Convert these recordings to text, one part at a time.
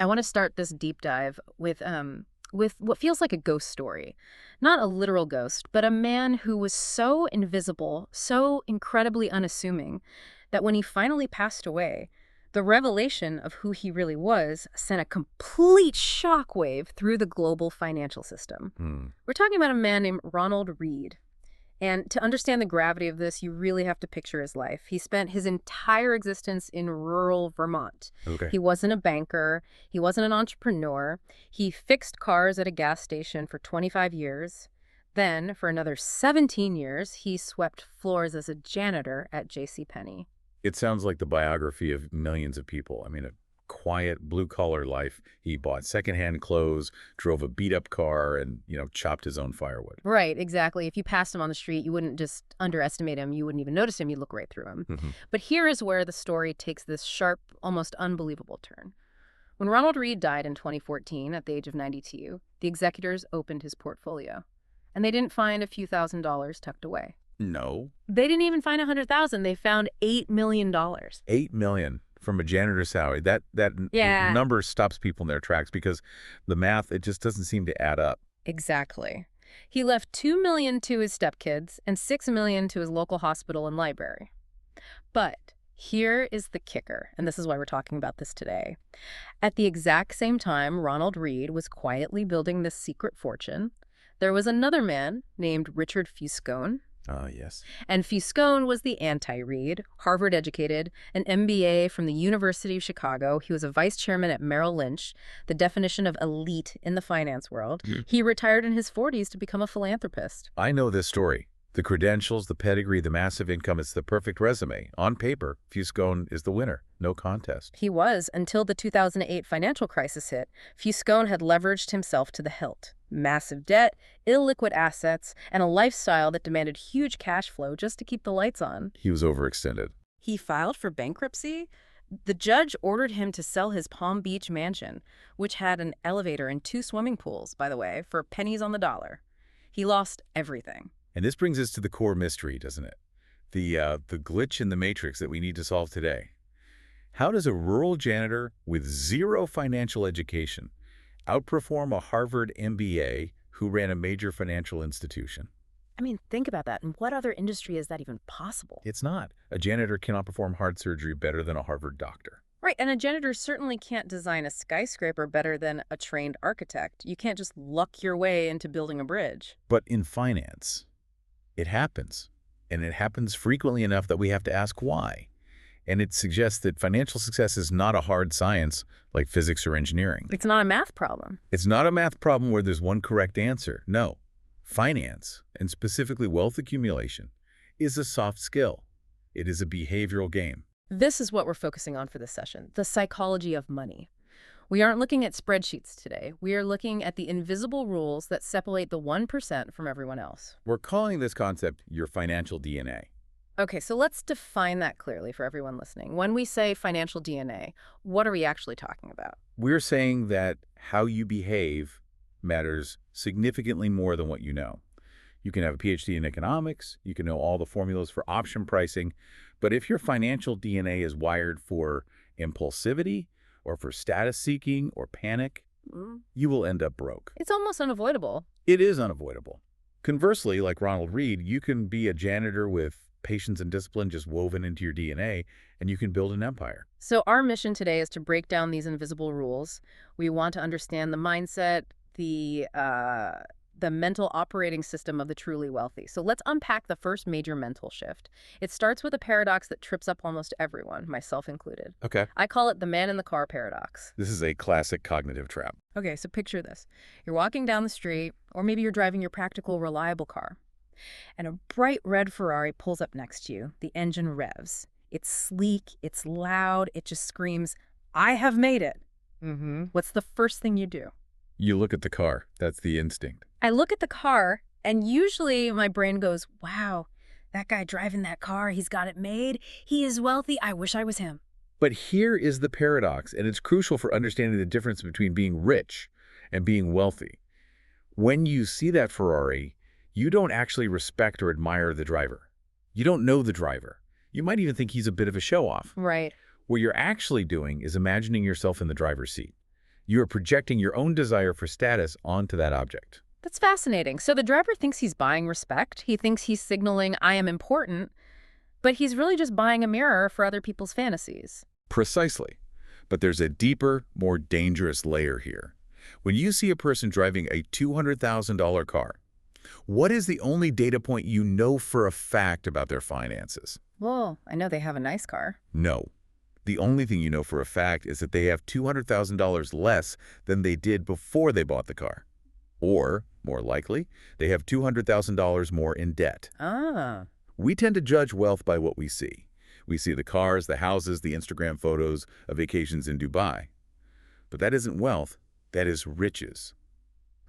I want to start this deep dive with what feels like a ghost story. Not a literal ghost, but a man who was so invisible, so incredibly unassuming, that when he finally passed away, the revelation of who he really was sent a complete shockwave through the global financial system. Hmm. We're talking about a man named Ronald Read. And to understand the gravity of this, you really have to picture his life. He spent his entire existence in rural Vermont. Okay. He wasn't a banker. He wasn't an entrepreneur. He fixed cars at a gas station for 25 years. Then, for another 17 years, he swept floors as a janitor at JCPenney. It sounds like the biography of millions of people. I mean, a quiet, blue-collar life. He bought secondhand clothes, drove a beat-up car, and, chopped his own firewood. Right, exactly. If you passed him on the street, you wouldn't just underestimate him. You wouldn't even notice him. You'd look right through him. Mhm. But here is where the story takes this sharp, almost unbelievable turn. When Ronald Read died in 2014 at the age of 92, the executors opened his portfolio. And they didn't find a few $1,000s tucked away. No. They didn't even find $100,000. They found $8 million. $8 million from a janitor's salary. That Yeah. number stops people in their tracks because the math, it just doesn't seem to add up. Exactly. He left $2 million to his stepkids and $6 million to his local hospital and library. But here is the kicker, and this is why we're talking about this today. At the exact same time Ronald Read was quietly building this secret fortune, there was another man named Richard Fuscone. Yes. And Fuscone was the anti-Read, Harvard-educated, an MBA from the University of Chicago. He was a vice chairman at Merrill Lynch, the definition of elite in the finance world. He retired in his 40s to become a philanthropist. I know this story. The credentials, the pedigree, the massive income, it's the perfect resume. On paper, Fuscone is the winner. No contest. He was, until the 2008 financial crisis hit. Fuscone had leveraged himself to the hilt. Massive debt, illiquid assets, and a lifestyle that demanded huge cash flow just to keep the lights on. He was overextended. He filed for bankruptcy. The judge ordered him to sell his Palm Beach mansion, which had an elevator and 2 swimming pools, by the way, for pennies on the dollar. He lost everything. And this brings us to the core mystery, doesn't it? The glitch in the matrix that we need to solve today. How does a rural janitor with zero financial education outperform a Harvard MBA who ran a major financial institution? I mean, think about that. In what other industry is that even possible? It's not. A janitor cannot perform heart surgery better than a Harvard doctor. Right, and a janitor certainly can't design a skyscraper better than a trained architect. You can't just luck your way into building a bridge. But in finance, it happens. And it happens frequently enough that we have to ask why. And it suggests that financial success is not a hard science like physics or engineering. It's not a math problem. It's not a math problem where there's one correct answer. No. Finance, and specifically wealth accumulation, is a soft skill. It is a behavioral game. This is what we're focusing on for this session, the psychology of money. We aren't looking at spreadsheets today. We are looking at the invisible rules that separate the 1% from everyone else. We're calling this concept your financial DNA. Okay, so let's define that clearly for everyone listening. When we say financial DNA, what are we actually talking about? We're saying that how you behave matters significantly more than what you know. You can have a PhD in economics, you can know all the formulas for option pricing, but if your financial DNA is wired for impulsivity or for status seeking or panic, you will end up broke. It's almost unavoidable. It is unavoidable. Conversely, like Ronald Read, you can be a janitor with patience and discipline just woven into your DNA, and you can build an empire. So our mission today is to break down these invisible rules. We want to understand the mindset, the mental operating system of the truly wealthy. So let's unpack the first major mental shift. It starts with a paradox that trips up almost everyone, myself included. Okay. I call it the man in the car paradox. This is a classic cognitive trap. Okay, so picture this. You're walking down the street, or maybe you're driving your practical, reliable car, and a bright red Ferrari pulls up next to you. The engine revs. It's sleek, it's loud, it just screams, "I have made it." What's the first thing you do? You look at the car. That's the instinct. I look at the car, and usually my brain goes, wow, that guy driving that car, he's got it made. He is wealthy. I wish I was him. But here is the paradox, and it's crucial for understanding the difference between being rich and being wealthy. When you see that Ferrari, you don't actually respect or admire the driver. You don't know the driver. You might even think he's a bit of a show-off. Right. What you're actually doing is imagining yourself in the driver's seat. You are projecting your own desire for status onto that object. That's fascinating. So the driver thinks he's buying respect. He thinks he's signaling, I am important, but he's really just buying a mirror for other people's fantasies. Precisely. But there's a deeper, more dangerous layer here. When you see a person driving a $200,000 car, what is the only data point you know for a fact about their finances? Well, I know they have a nice car. No. The only thing you know for a fact is that they have $200,000 less than they did before they bought the car. Or, more likely, they have $200,000 more in debt. Ah. We tend to judge wealth by what we see. We see the cars, the houses, the Instagram photos of vacations in Dubai. But that isn't wealth, that is riches.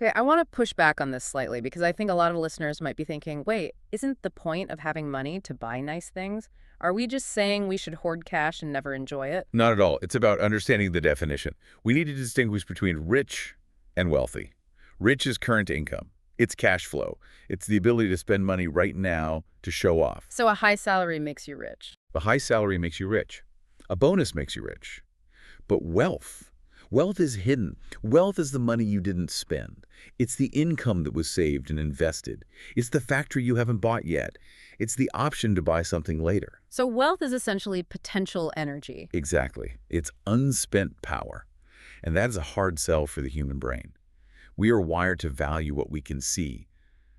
Okay, I want to push back on this slightly because I think a lot of listeners might be thinking, wait, isn't the point of having money to buy nice things? Are we just saying we should hoard cash and never enjoy it? Not at all. It's about understanding the definition. We need to distinguish between rich and wealthy. Rich is current income. It's cash flow. It's the ability to spend money right now to show off. So a high salary makes you rich. A high salary makes you rich. A bonus makes you rich. But wealth is hidden. Wealth is the money you didn't spend. It's the income that was saved and invested. It's the factory you haven't bought yet. It's the option to buy something later. So wealth is essentially potential energy. Exactly. It's unspent power. And that is a hard sell for the human brain. We are wired to value what we can see.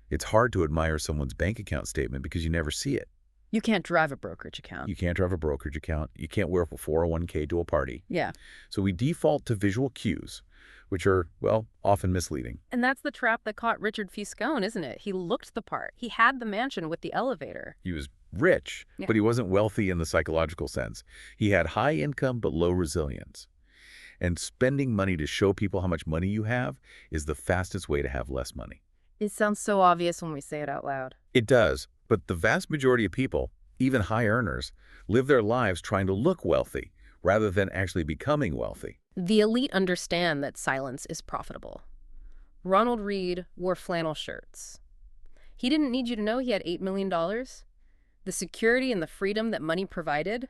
It's hard to admire someone's bank account statement because you never see it. You can't drive a brokerage account. You can't drive a brokerage account. You can't wear a 401k to a party. Yeah. So we default to visual cues, which are, well, often misleading. And that's the trap that caught Richard Fiscone, isn't it? He looked the part. He had the mansion with the elevator. He was rich, Yeah. but he wasn't wealthy in the psychological sense. He had high income but low resilience. And spending money to show people how much money you have is the fastest way to have less money. It sounds so obvious when we say it out loud. It does, but the vast majority of people, even high earners, live their lives trying to look wealthy rather than actually becoming wealthy. The elite understand that silence is profitable. Ronald Reed wore flannel shirts. He didn't need you to know he had $8 million. The security and the freedom that money provided,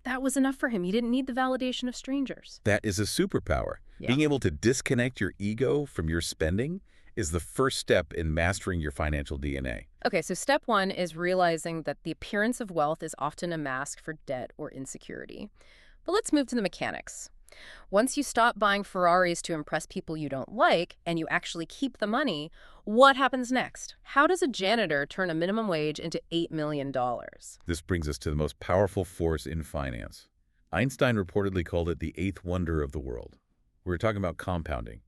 that was enough for him. He didn't need the validation of strangers. That is a superpower. Yeah. Being able to disconnect your ego from your spending is the first step in mastering your financial DNA. Okay, so step one is realizing that the appearance of wealth is often a mask for debt or insecurity. But let's move to the mechanics. Once you stop buying Ferraris to impress people you don't like, and you actually keep the money, what happens next? How does a janitor turn a minimum wage into $8 million? This brings us to the most powerful force in finance. Einstein reportedly called it the eighth wonder of the world. We're talking about compounding.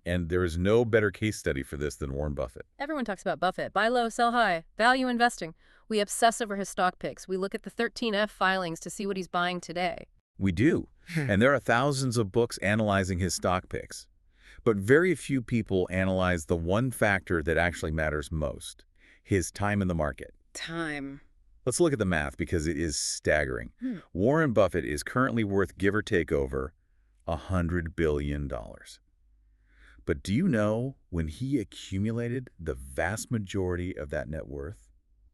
And there is no better case study for this than Warren Buffett. Everyone talks about Buffett. Buy low, sell high. Value investing. We obsess over his stock picks. We look at the 13F filings to see what he's buying today. We do. And there are thousands of books analyzing his stock picks. But very few people analyze the one factor that actually matters most, his time in the market. Time. Let's look at the math because it is staggering. Warren Buffett is currently worth, give or take, over $100 billion. But do you know when he accumulated the vast majority of that net worth?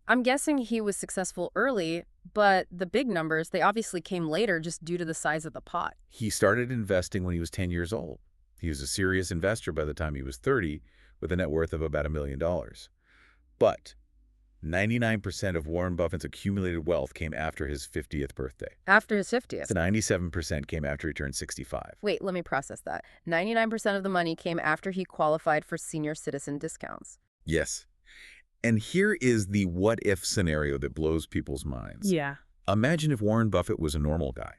I'm guessing he was successful early, but the big numbers, they obviously came later just due to the size of the pot. He started investing when he was 10 years old. He was a serious investor by the time he was 30 with a net worth of about $1 million. But 99% of Warren Buffett's accumulated wealth came after his 50th birthday. After his 50th. 97% came after he turned 65. Wait, let me process that. 99% of the money came after he qualified for senior citizen discounts. Yes. And here is the what-if scenario that blows people's minds. Yeah. Imagine if Warren Buffett was a normal guy.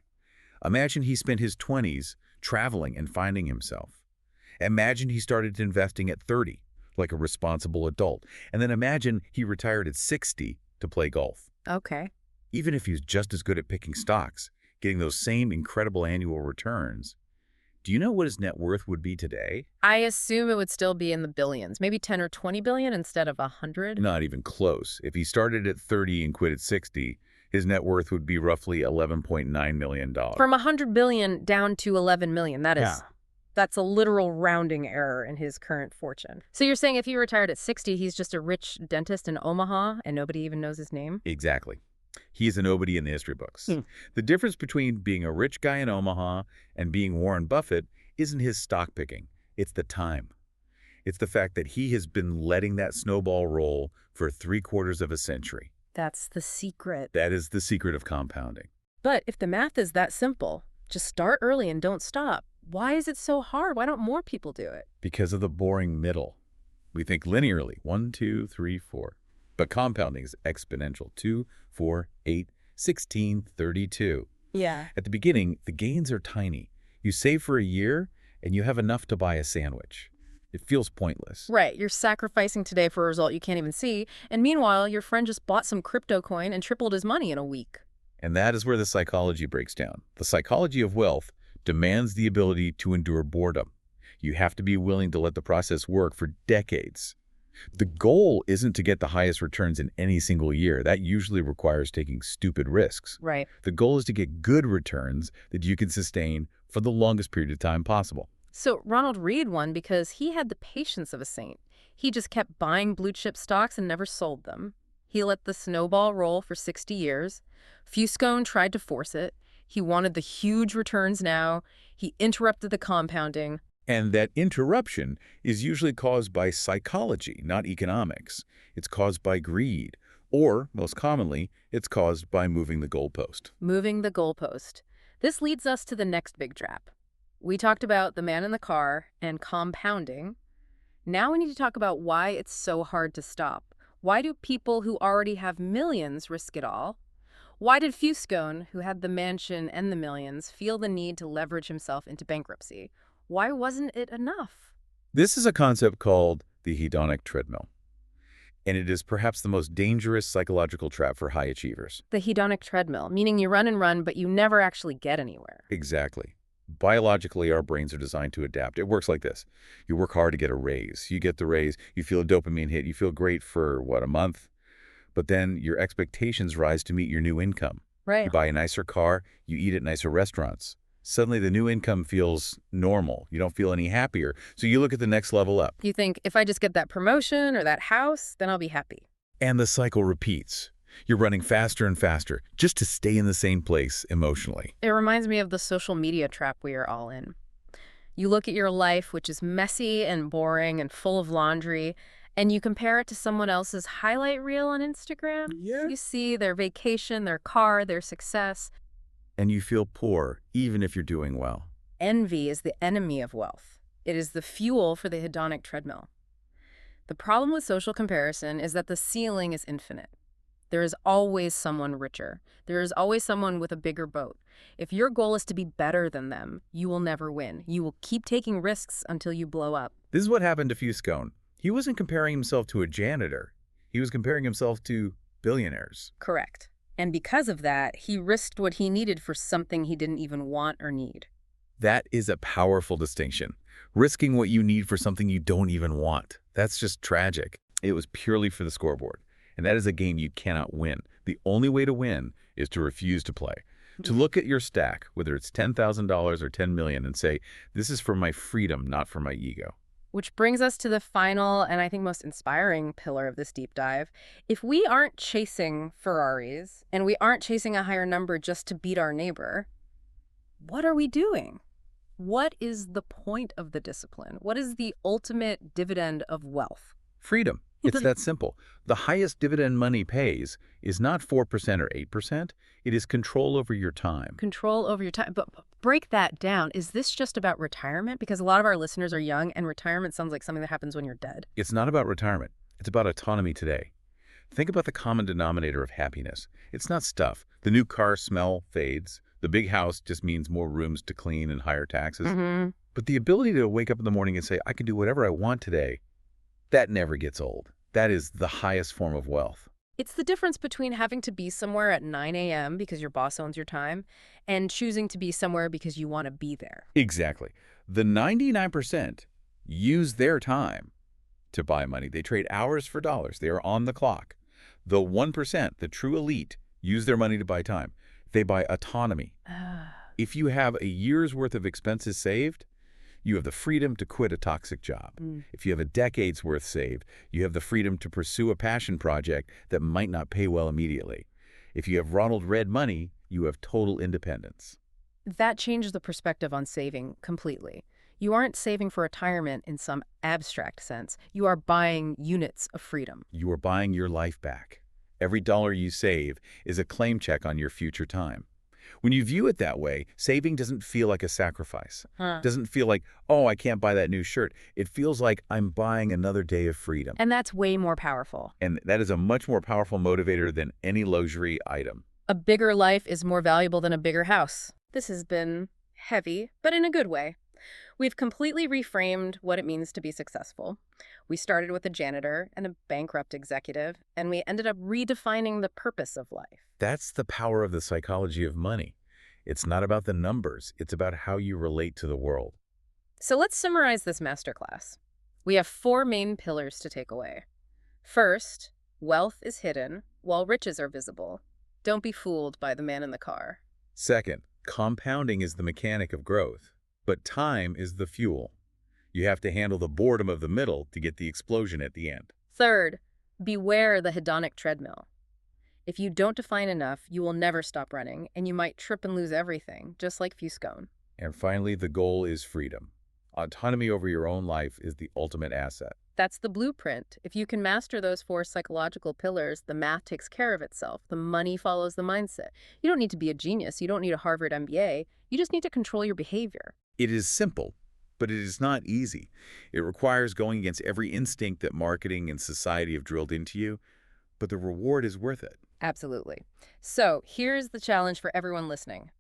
Imagine he spent his 20s traveling and finding himself. Imagine he started investing at 30, like a responsible adult. And then imagine he retired at 60 to play golf. Okay. Even if he's just as good at picking stocks, getting those same incredible annual returns, do you know what his net worth would be today? I assume it would still be in the billions, maybe 10 or 20 billion instead of 100. Not even close. If he started at 30 and quit at 60, his net worth would be roughly $11.9 million. From 100 billion down to 11 million, that's a literal rounding error in his current fortune. So you're saying if he retired at 60, he's just a rich dentist in Omaha and nobody even knows his name? Exactly. He's a nobody in the history books. Hmm. The difference between being a rich guy in Omaha and being Warren Buffett isn't his stock picking. It's the time. It's the fact that he has been letting that snowball roll for 3/4 of a century. That's the secret. That is the secret of compounding. But if the math is that simple, just start early and don't stop. Why is it so hard? Why don't more people do it? Because of the boring middle. We think linearly, 1, 2, 3, 4. But compounding is exponential, 2, 4, 8, 16, 32. Yeah. At the beginning, the gains are tiny. You save for a year, and you have enough to buy a sandwich. It feels pointless. Right, you're sacrificing today for a result you can't even see, and meanwhile, your friend just bought some crypto coin and tripled his money in a week. And that is where the psychology breaks down. The psychology of wealth demands the ability to endure boredom. You have to be willing to let the process work for decades. The goal isn't to get the highest returns in any single year. That usually requires taking stupid risks. Right. The goal is to get good returns that you can sustain for the longest period of time possible. So Ronald Reed won because he had the patience of a saint. He just kept buying blue chip stocks and never sold them. He let the snowball roll for 60 years. Fuscone tried to force it. He wanted the huge returns now. He interrupted the compounding. And that interruption is usually caused by psychology, not economics. It's caused by greed, or, most commonly, it's caused by moving the goalpost. Moving the goalpost. This leads us to the next big trap. We talked about the man in the car and compounding. Now we need to talk about why it's so hard to stop. Why do people who already have millions risk it all? Why did Fuscone, who had the mansion and the millions, feel the need to leverage himself into bankruptcy? Why wasn't it enough? This is a concept called the hedonic treadmill, and it is perhaps the most dangerous psychological trap for high achievers. The hedonic treadmill, meaning you run and run, but you never actually get anywhere. Exactly. Biologically, our brains are designed to adapt. It works like this. You work hard to get a raise. You get the raise. You feel a dopamine hit. You feel great for, what, a month? But then your expectations rise to meet your new income. Right. You buy a nicer car. You eat at nicer restaurants. Suddenly, the new income feels normal. You don't feel any happier. So you look at the next level up. You think, if I just get that promotion or that house, then I'll be happy. And the cycle repeats. You're running faster and faster just to stay in the same place emotionally. It reminds me of the social media trap we are all in. You look at your life, which is messy and boring and full of laundry, and you compare it to someone else's highlight reel on Instagram. Yeah. You see their vacation, their car, their success. And you feel poor, even if you're doing well. Envy is the enemy of wealth. It is the fuel for the hedonic treadmill. The problem with social comparison is that the ceiling is infinite. There is always someone richer. There is always someone with a bigger boat. If your goal is to be better than them, you will never win. You will keep taking risks until you blow up. This is what happened to Fuscone. He wasn't comparing himself to a janitor. He was comparing himself to billionaires. Correct. And because of that, he risked what he needed for something he didn't even want or need. That is a powerful distinction. Risking what you need for something you don't even want. That's just tragic. It was purely for the scoreboard. And that is a game you cannot win. The only way to win is to refuse to play. To look at your stack, whether it's $10,000 or $10 million, and say, this is for my freedom, not for my ego. Which brings us to the final and I think most inspiring pillar of this deep dive. If we aren't chasing Ferraris and we aren't chasing a higher number just to beat our neighbor, what are we doing? What is the point of the discipline? What is the ultimate dividend of wealth? Freedom. It's that simple. The highest dividend money pays is not 4% or 8%. It is control over your time. Control over your time. But break that down. Is this just about retirement? Because a lot of our listeners are young and retirement sounds like something that happens when you're dead. It's not about retirement. It's about autonomy today. Think about the common denominator of happiness. It's not stuff. The new car smell fades. The big house just means more rooms to clean and higher taxes. But the ability to wake up in the morning and say, I can do whatever I want today, that never gets old. That is the highest form of wealth. It's the difference between having to be somewhere at 9 a.m. because your boss owns your time and choosing to be somewhere because you want to be there. Exactly. The 99% use their time to buy money. They trade hours for dollars. They are on the clock. The 1%, the true elite, use their money to buy time. They buy autonomy. If you have a year's worth of expenses saved, you have the freedom to quit a toxic job. If you have a decade's worth saved, you have the freedom to pursue a passion project that might not pay well immediately. If you have Ronald Red money, you have total independence. That changed the perspective on saving completely. You aren't saving for retirement in some abstract sense. You are buying units of freedom. You are buying your life back. Every dollar you save is a claim check on your future time. When you view it that way, saving doesn't feel like a sacrifice. Huh. Doesn't feel like, oh, I can't buy that new shirt. It feels like I'm buying another day of freedom. And that's way more powerful. And that is a much more powerful motivator than any luxury item. A bigger life is more valuable than a bigger house. This has been heavy, but in a good way. We've completely reframed what it means to be successful. We started with a janitor and a bankrupt executive, and we ended up redefining the purpose of life. That's the power of the psychology of money. It's not about the numbers. It's about how you relate to the world. So let's summarize this masterclass. We have 4 main pillars to take away. First, wealth is hidden while riches are visible. Don't be fooled by the man in the car. Second, compounding is the mechanic of growth, but time is the fuel. You have to handle the boredom of the middle to get the explosion at the end. Third, beware the hedonic treadmill. If you don't define enough, you will never stop running, and you might trip and lose everything, just like Fuscone. And finally, the goal is freedom. Autonomy over your own life is the ultimate asset. That's the blueprint. If you can master those 4 psychological pillars, the math takes care of itself. The money follows the mindset. You don't need to be a genius. You don't need a Harvard MBA. You just need to control your behavior. It is simple, but it is not easy. It requires going against every instinct that marketing and society have drilled into you, but the reward is worth it. Absolutely. So here's the challenge for everyone listening.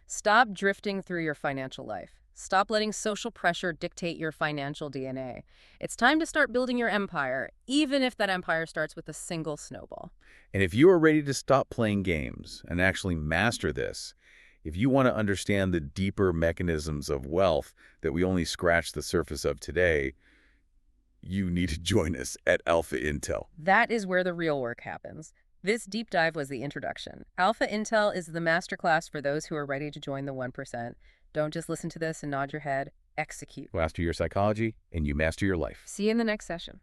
Stop drifting through your financial life. Stop letting social pressure dictate your financial DNA. It's time to start building your empire, even if that empire starts with a single snowball. And if you are ready to stop playing games and actually master this, if you want to understand the deeper mechanisms of wealth that we only scratch the surface of today, you need to join us at Alpha Intel. That is where the real work happens. This deep dive was the introduction. Alpha Intel is the masterclass for those who are ready to join the 1%. Don't just listen to this and nod your head. Execute. Master your psychology, and you master your life. See you in the next session.